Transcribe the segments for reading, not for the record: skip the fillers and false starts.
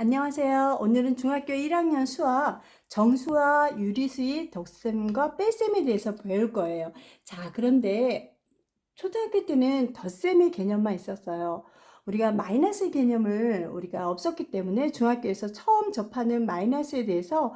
안녕하세요. 오늘은 중학교 1학년 수학 정수와 유리수의 덧셈과 뺄셈에 대해서 배울 거예요. 자, 그런데 초등학교 때는 덧셈의 개념만 있었어요. 우리가 마이너스 개념을 우리가 없었기 때문에 중학교에서 처음 접하는 마이너스에 대해서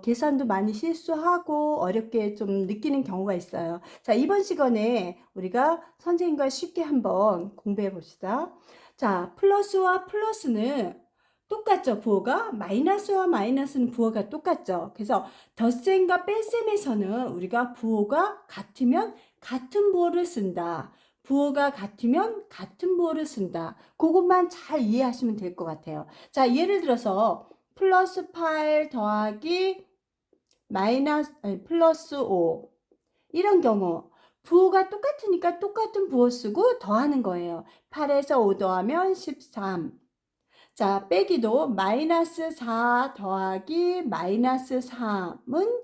계산도 많이 실수하고 어렵게 좀 느끼는 경우가 있어요. 자, 이번 시간에 우리가 선생님과 쉽게 한번 공부해 봅시다. 자, 플러스와 플러스는 똑같죠. 부호가 마이너스와 마이너스는 부호가 똑같죠. 그래서 덧셈과 뺄셈에서는 우리가 부호가 같으면 같은 부호를 쓴다. 부호가 같으면 같은 부호를 쓴다. 그것만 잘 이해하시면 될 것 같아요. 자, 예를 들어서 플러스 8 더하기 플러스 5 이런 경우 부호가 똑같으니까 똑같은 부호 쓰고 더하는 거예요. 8에서 5 더하면 13. 자, 빼기도 마이너스 4 더하기 마이너스 3은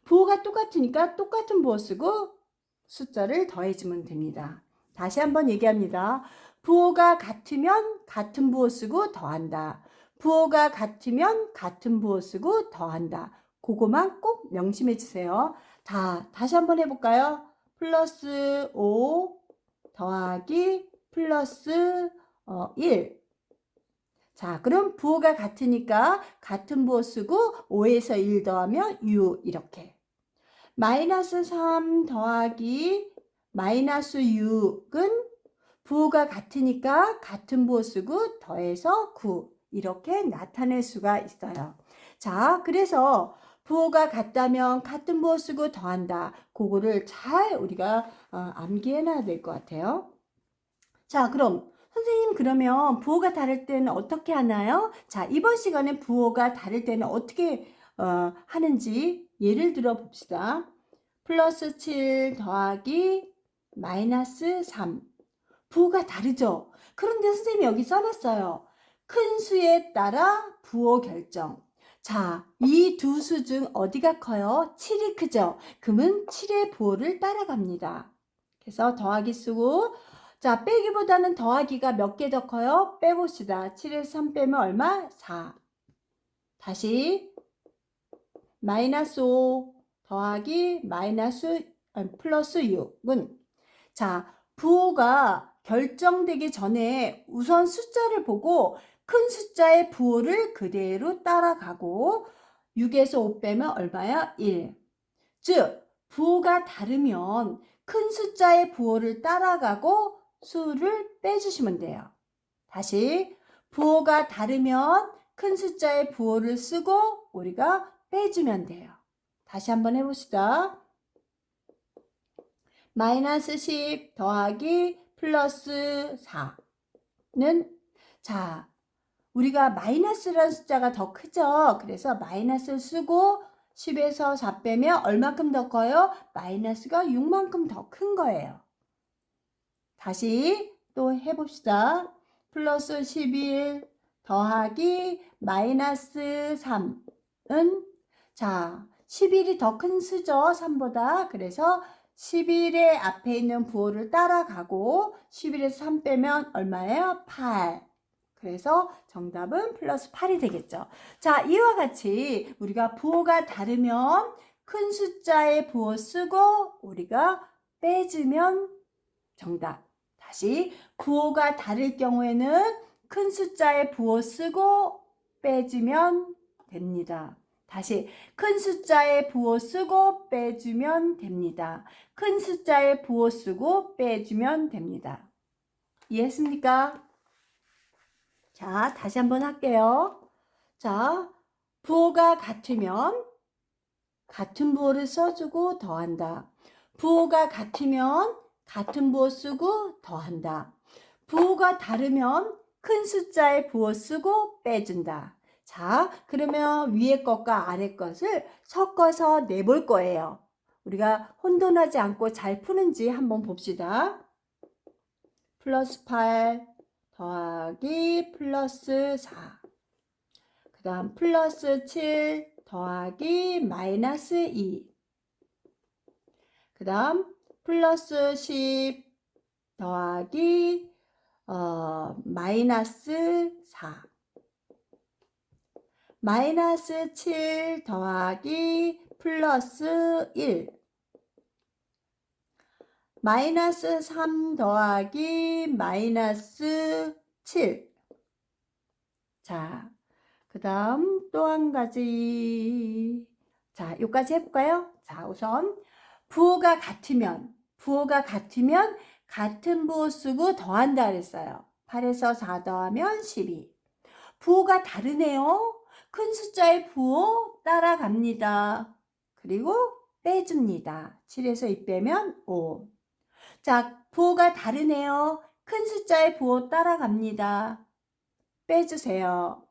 부호가 똑같으니까 똑같은 부호 쓰고 숫자를 더해주면 됩니다. 다시 한번 얘기합니다. 부호가 같으면 같은 부호 쓰고 더한다. 부호가 같으면 같은 부호 쓰고 더한다. 그거만 꼭 명심해 주세요. 다시 한번 해볼까요? 플러스 5 더하기 플러스 1. 자, 그럼 부호가 같으니까 같은 부호 쓰고 5에서 1 더하면 6 이렇게. 마이너스 3 더하기 마이너스 6은 부호가 같으니까 같은 부호 쓰고 더해서 9 이렇게 나타낼 수가 있어요. 자, 그래서 부호가 같다면 같은 부호 쓰고 더한다. 그거를 잘 우리가 암기해 놔야 될 것 같아요. 자, 그럼 선생님 그러면 부호가 다를 때는 어떻게 하나요? 자, 이번 시간에 부호가 다를 때는 어떻게 하는지 예를 들어 봅시다. 플러스 7 더하기 마이너스 3. 부호가 다르죠? 그런데 선생님이 여기 써놨어요. 큰 수에 따라 부호 결정. 자, 이 두 수 중 어디가 커요? 7이 크죠? 그러면 7의 부호를 따라갑니다. 그래서 더하기 쓰고, 자, 빼기보다는 더하기가 몇 개 더 커요? 빼봅시다. 7에서 3 빼면 얼마? 4. 다시 마이너스 5 더하기 플러스 6은 자, 부호가 결정되기 전에 우선 숫자를 보고 큰 숫자의 부호를 그대로 따라가고 6에서 5 빼면 얼마야? 1. 즉, 부호가 다르면 큰 숫자의 부호를 따라가고 수를 빼주시면 돼요. 다시, 부호가 다르면 큰 숫자의 부호를 쓰고 우리가 빼주면 돼요. 다시 한번 해봅시다. 마이너스 10 더하기 플러스 4는 자, 우리가 마이너스라는 숫자가 더 크죠. 그래서 마이너스를 쓰고 10에서 4 빼면 얼마큼 더 커요? 마이너스가 6만큼 더 큰 거예요. 다시 또 해봅시다. 플러스 11 더하기 마이너스 3은 자, 11이 더 큰 수죠. 3보다. 그래서 11의 앞에 있는 부호를 따라가고 11에서 3 빼면 얼마예요? 8. 그래서 정답은 플러스 8이 되겠죠. 자, 이와 같이 우리가 부호가 다르면 큰 숫자의 부호 쓰고 우리가 빼주면 정답. 다시 부호가 다를 경우에는 큰 숫자의 부호 쓰고 빼주면 됩니다. 다시 큰 숫자의 부호 쓰고 빼주면 됩니다. 큰 숫자의 부호 쓰고 빼주면 됩니다. 이해했습니까? 자, 다시 한번 할게요. 자, 부호가 같으면 같은 부호를 써주고 더한다. 부호가 같으면 같은 부호 쓰고 더한다. 부호가 다르면 큰 숫자의 부호 쓰고 빼준다. 자, 그러면 위에 것과 아래 것을 섞어서 내볼 거예요. 우리가 혼돈하지 않고 잘 푸는지 한번 봅시다. 플러스 8 더하기 플러스 4. 그 다음 플러스 7 더하기 마이너스 2. 그 다음 플러스 10 더하기 마이너스 4. 마이너스 7 더하기 플러스 1. 마이너스 3 더하기 마이너스 7. 자, 그 다음 또 한 가지. 자, 여기까지 해볼까요? 자, 우선 부호가 같으면 같은 부호 쓰고 더한다 그랬어요. 8에서 4 더하면 12. 부호가 다르네요. 큰 숫자의 부호 따라갑니다. 그리고 빼줍니다. 7에서 2 빼면 5. 자, 부호가 다르네요. 큰 숫자의 부호 따라갑니다. 빼주세요.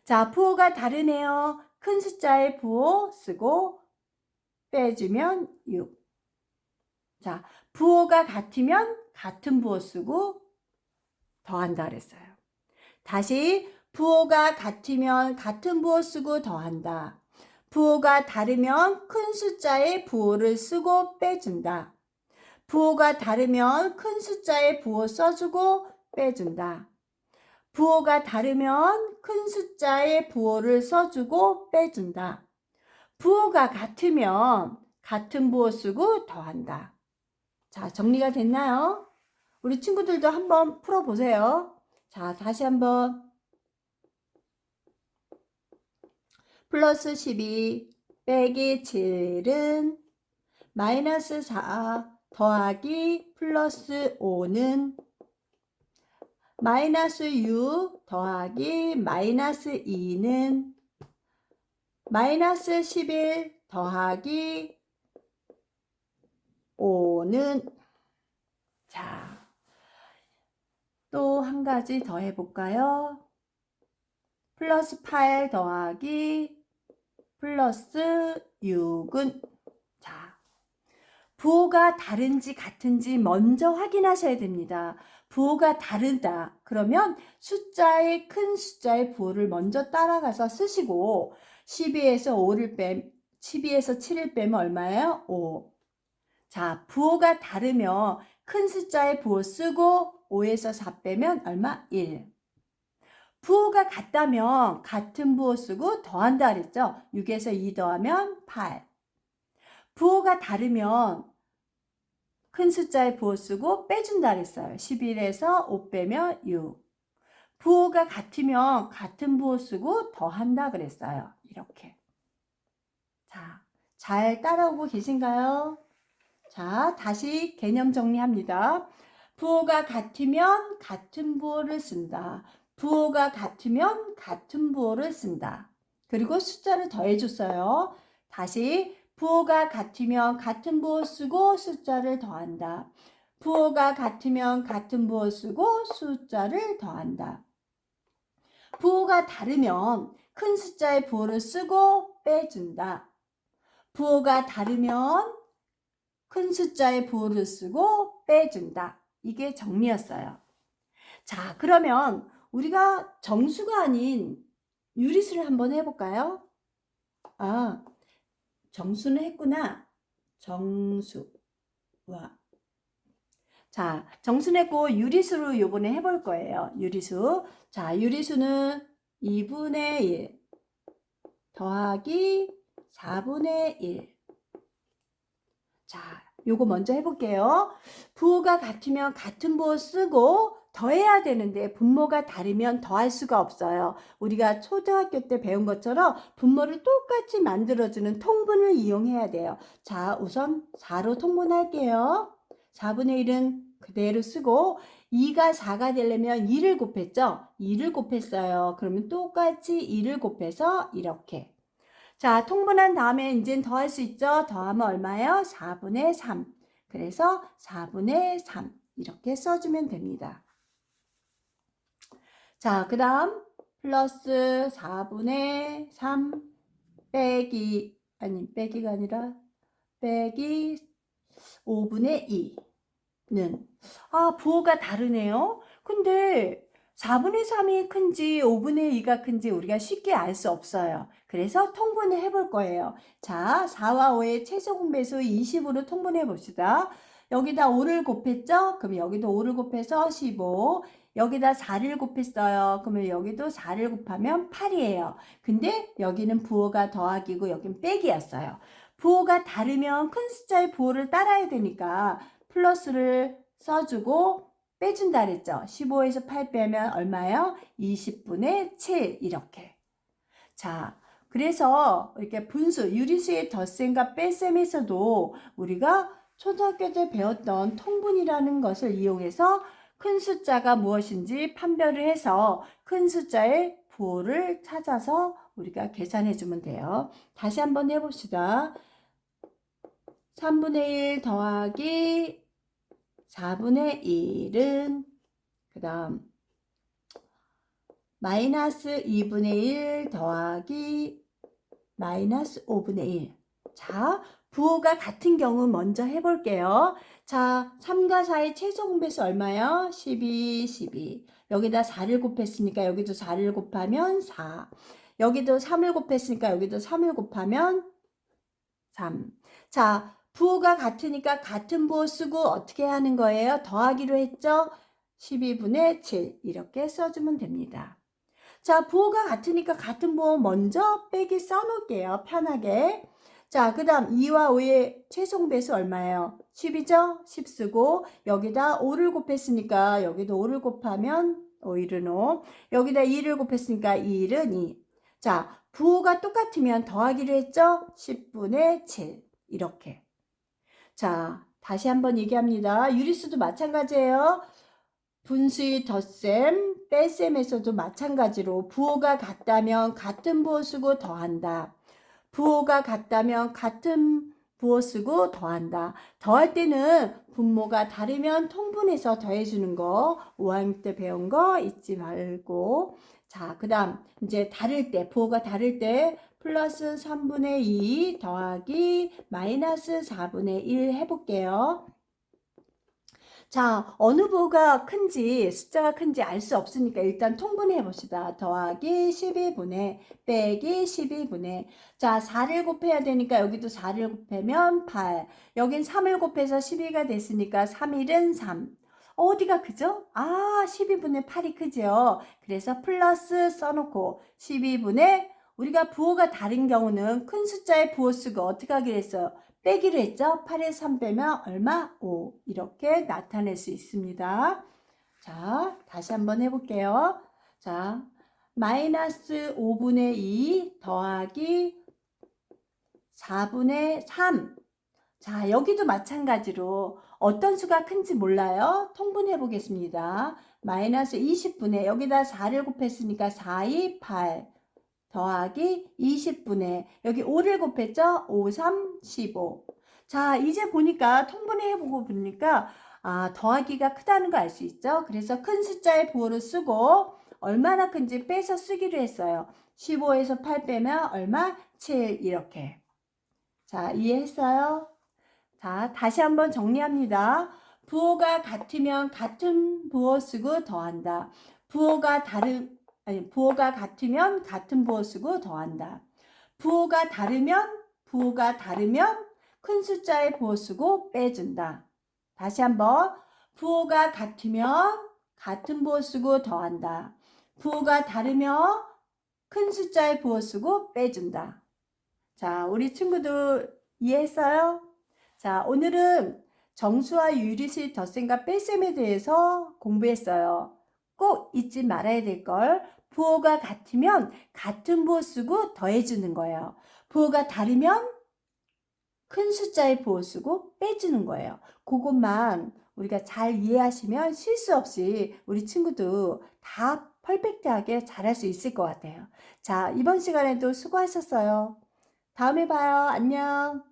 자, 부호가 다르네요. 큰 숫자의 부호 쓰고 빼주면 6. 자, 부호가 같으면 같은 부호 쓰고 더한다 그랬어요. 다시 부호가 같으면 같은 부호 쓰고 더한다. 부호가 다르면 큰 숫자의 부호를 쓰고 빼준다. 부호가 다르면 큰 숫자의 부호 써주고 빼준다. 부호가 다르면 큰 숫자의 부호를 써주고 빼준다. 부호가 같으면 같은 부호 쓰고 더한다. 자, 정리가 됐나요? 우리 친구들도 한번 풀어보세요. 자, 다시 한번. 플러스 12 빼기 7은 마이너스 4 더하기 플러스 5는 마이너스 6 더하기 마이너스 2는 마이너스 11 더하기 5는 자, 또 한 가지 더 해볼까요? 플러스 8 더하기 플러스 6은 자, 부호가 다른지 같은지 먼저 확인하셔야 됩니다. 부호가 다르다. 그러면 큰 숫자의 부호를 먼저 따라가서 쓰시고 12에서 7을 빼면 얼마예요? 5. 자, 부호가 다르면 큰 숫자의 부호 쓰고 5에서 4 빼면 얼마? 1. 부호가 같다면 같은 부호 쓰고 더한다 그랬죠? 6에서 2 더하면 8. 부호가 다르면 큰 숫자의 부호 쓰고 빼준다 그랬어요. 11에서 5 빼면 6. 부호가 같으면 같은 부호 쓰고 더한다 그랬어요. 이렇게. 자, 잘 따라오고 계신가요? 자, 다시 개념 정리합니다. 부호가 같으면 같은 부호를 쓴다. 부호가 같으면 같은 부호를 쓴다. 그리고 숫자를 더해줬어요. 다시 부호가 같으면 같은 부호 쓰고 숫자를 더한다. 부호가 같으면 같은 부호 쓰고 숫자를 더한다. 부호가 다르면 큰 숫자의 부호를 쓰고 빼준다. 부호가 다르면 큰 숫자의 부호를 쓰고 빼준다. 이게 정리였어요. 자, 그러면 우리가 정수가 아닌 유리수를 한번 해볼까요? 아, 정수는 했구나. 정수와. 자, 정수는 했고 유리수로 요번에 해볼 거예요. 유리수. 자, 유리수는 2분의 1 더하기 4분의 1. 자, 요거 먼저 해볼게요. 부호가 같으면 같은 부호 쓰고 더해야 되는데 분모가 다르면 더할 수가 없어요. 우리가 초등학교 때 배운 것처럼 분모를 똑같이 만들어주는 통분을 이용해야 돼요. 자, 우선 4로 통분할게요. 4분의 1은 그대로 쓰고 2가 4가 되려면 2를 곱했죠? 2를 곱했어요. 그러면 똑같이 2를 곱해서 이렇게. 자, 통분한 다음에 이제 더할 수 있죠? 더하면 얼마예요? 4분의 3. 그래서 4분의 3 이렇게 써주면 됩니다. 자, 그 다음 플러스 4분의 3 빼기가 아니라 빼기 5분의 2는 부호가 다르네요. 근데 4분의 3이 큰지 5분의 2가 큰지 우리가 쉽게 알 수 없어요. 그래서 통분을 해볼 거예요. 자, 4와 5의 최소분 배수 20으로 통분해 봅시다. 여기다 5를 곱했죠? 그럼 여기도 5를 곱해서 15. 여기다 4를 곱했어요. 그러면 여기도 4를 곱하면 8이에요. 근데 여기는 부호가 더하기고 여긴 빼기였어요. 부호가 다르면 큰 숫자의 부호를 따라야 되니까 플러스를 써주고 빼준다 그랬죠. 15에서 8 빼면 얼마예요? 20분의 7 이렇게. 자, 그래서 이렇게 분수, 유리수의 덧셈과 뺄셈에서도 우리가 초등학교 때 배웠던 통분이라는 것을 이용해서 큰 숫자가 무엇인지 판별을 해서 큰 숫자의 부호를 찾아서 우리가 계산해 주면 돼요. 다시 한번 해봅시다. 3분의 1 더하기 4분의 1은 그 다음 마이너스 2분의 1 더하기 마이너스 5분의 1. 자, 부호가 같은 경우 먼저 해볼게요. 자, 3과 4의 최소 공배수 얼마요? 12, 12. 여기다 4를 곱했으니까 여기도 4를 곱하면 4. 여기도 3을 곱했으니까 여기도 3을 곱하면 3. 자, 부호가 같으니까 같은 부호 쓰고 어떻게 하는 거예요? 더하기로 했죠? 12분의 7 이렇게 써주면 됩니다. 자, 부호가 같으니까 같은 부호 먼저 빼기 써놓을게요. 편하게. 자, 그 다음 2와 5의 최종배수 얼마예요? 10이죠? 10 쓰고 여기다 5를 곱했으니까 여기도 5를 곱하면 5일은 5. 여기다 2를 곱했으니까 2일은 2. 자, 부호가 똑같으면 더하기로 했죠? 10분의 7 이렇게. 자, 다시 한번 얘기합니다. 유리수도 마찬가지예요. 분수의 덧셈, 뺄셈에서도 마찬가지로 부호가 같다면 같은 부호 쓰고 더한다. 부호가 같다면 같은 부호 쓰고 더한다. 더할 때는 분모가 다르면 통분해서 더해주는 거 5학년 때 배운 거 잊지 말고. 자, 그 다음 이제 다를 때 부호가 다를 때 플러스 3분의 2 더하기 마이너스 4분의 1 해볼게요. 자, 어느 부호가 큰지 숫자가 큰지 알 수 없으니까 일단 통분해 봅시다. 더하기 12분의 빼기 12분의. 자, 4를 곱해야 되니까 여기도 4를 곱하면 8. 여긴 3을 곱해서 12가 됐으니까 3일은 3. 어디가 크죠? 아, 12분의 8이 크죠. 그래서 플러스 써놓고 12분의 우리가 부호가 다른 경우는 큰 숫자의 부호 쓰고 어떻게 하기로 했어요? 빼기로 했죠? 8에 3 빼면 얼마? 5. 이렇게 나타낼 수 있습니다. 자, 다시 한번 해볼게요. 자, 마이너스 5분의 2 더하기 4분의 3. 자, 여기도 마찬가지로 어떤 수가 큰지 몰라요? 통분해 보겠습니다. 마이너스 20분의 여기다 4를 곱했으니까 4, 2, 8. 더하기 20분의 여기 5를 곱했죠? 5, 3, 15. 자, 이제 보니까 통분해보고 보니까 더하기가 크다는 거 알 수 있죠? 그래서 큰 숫자의 부호를 쓰고 얼마나 큰지 빼서 쓰기로 했어요. 15에서 8 빼면 얼마? 7 이렇게. 자, 이해했어요? 자, 다시 한번 정리합니다. 부호가 같으면 같은 부호 쓰고 더한다. 부호가 같으면 같은 부호 쓰고 더한다. 부호가 다르면 큰 숫자의 부호 쓰고 빼준다. 다시 한번 부호가 같으면 같은 부호 쓰고 더한다. 부호가 다르면 큰 숫자의 부호 쓰고 빼준다. 자, 우리 친구들 이해했어요? 자, 오늘은 정수와 유리수의 덧셈과 뺄셈에 대해서 공부했어요. 꼭 잊지 말아야 될 걸. 부호가 같으면 같은 부호 쓰고 더해주는 거예요. 부호가 다르면 큰 숫자의 부호 쓰고 빼주는 거예요. 그것만 우리가 잘 이해하시면 실수 없이 우리 친구도 다 퍼펙트하게 잘할 수 있을 것 같아요. 자, 이번 시간에도 수고하셨어요. 다음에 봐요. 안녕.